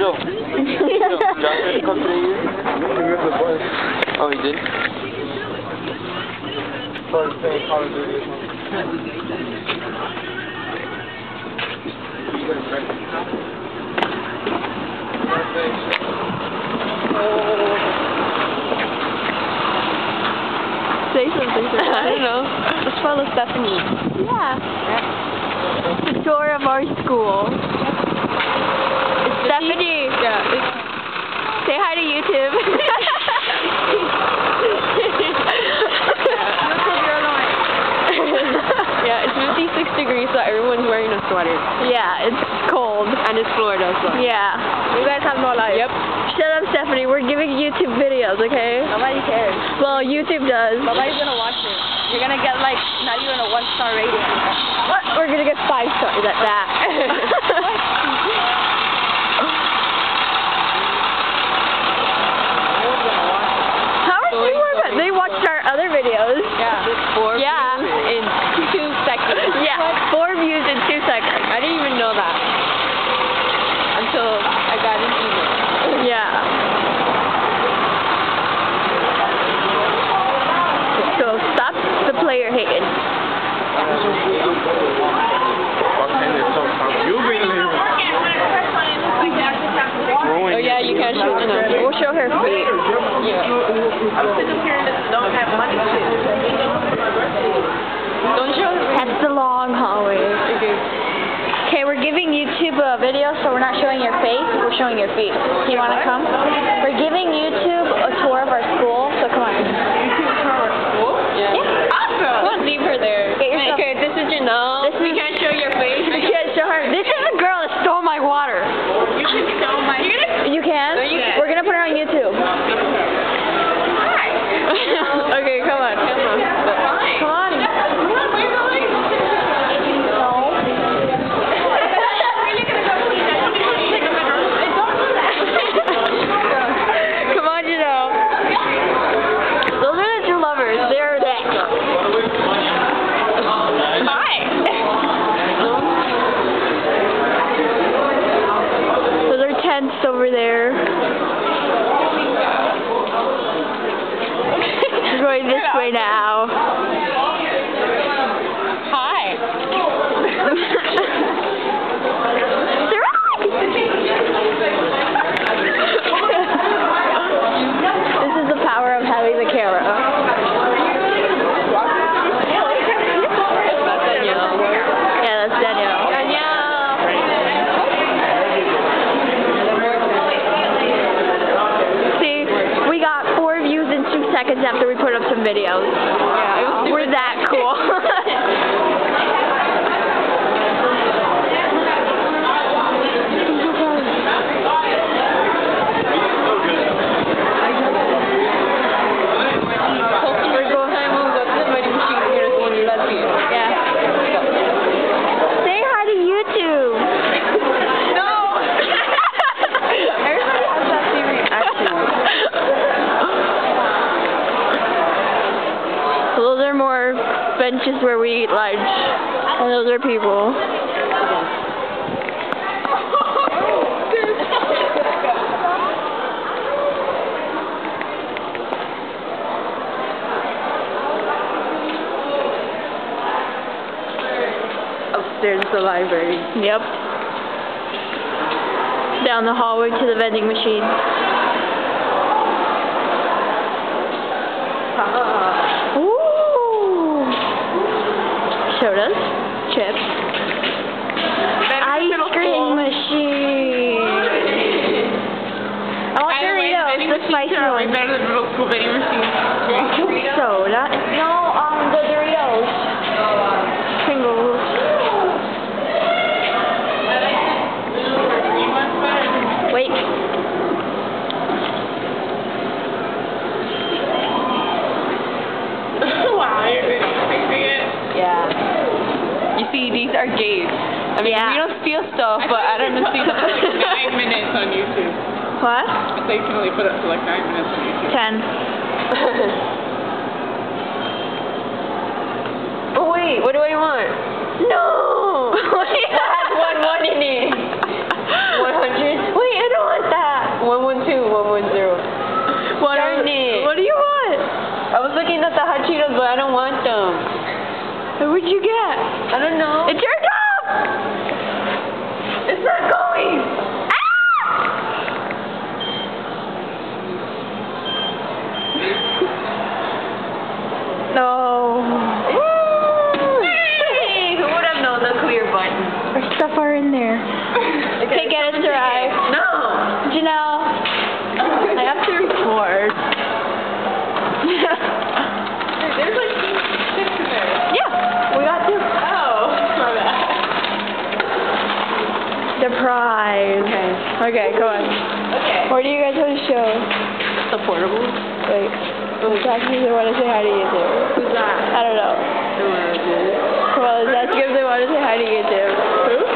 Yo. Josh didn't come today either? He missed the bus. Oh, he did? Started playing Call of Duty or something. Say something. I don't know. Let's follow Stephanie. Yeah. The tour of our school. It's Stephanie. Yeah. Say hi to YouTube. Yeah, it's 56 degrees, so everyone's wearing a sweater. Yeah, it's cold. And it's Florida, so. Yeah. You guys have no life. Yep. Shut up, Stephanie. We're giving YouTube videos, okay? Nobody cares. Well, YouTube does. Nobody's gonna watch it. You're gonna get, like, not even a 1-star rating. What? We're gonna get 5 stars at that. How are they watching? They watched our other videos. Yeah. 4 Yeah. views in 2 seconds. Yeah, 4 views in 2 seconds. I didn't even know that until I got an email. Yeah. So stop the player hating. Oh yeah, you can't shoot in them. We'll show her feet. Yeah. Don't have money to. Don't show her. That's the long hallway. Okay, we're giving YouTube a video, so we're not showing your face, we're showing your feet. Do you want to come? We're giving YouTube a tour of our school, so come on. YouTube tour of school? Yeah. Awesome. Come on, leave her there. Get yourself- Okay, this is Janelle. We can't show your face. We can't show her. This is the girl that stole my water. You can show my. You can? No, you can't. We're going to put it on YouTube. Hi. Okay, come on. Come on. Come on, Janelle. Those are the two lovers. They're next. Hi. Those are tents over there. We're going this way now. Hi. This is the power of having the camera. That's Danielle. Yeah, that's Danielle. See, we got 4 views in 2 seconds after we put up some videos. Yeah, it was We're that cool. Say hi to YouTube. No. Everybody has that same reaction. So those are more benches where we eat lunch. And those are people. Upstairs is the library. Yep. Down the hallway to the vending machine. Ooh. Showed us chips. Ice cream machine. I want Doritos, the spicy one. Better than middle school vending machine. Soda. No, the Doritos. Pringles. Wait. Wow, you're fixing it. Yeah. You see, these are gays. I mean, Yeah. we don't steal stuff, but I don't see them. 9 minutes on YouTube. What? They can only put up to like 9 minutes on YouTube. 10. Oh wait, what do I want? No! It has 1 in it. 100? Wait, I don't want in there. Okay, get it, Sarai. No. Janelle. I have to record. There's like 6 in there. Yeah, we got two. Oh, my bad. Surprise. Okay, come on. Okay. What do you guys want to show? The portable? Wait. Zach doesn't want to say hi to YouTube. Who's that? I don't know. Come on, Zach gives they want to say hi to YouTube. Who?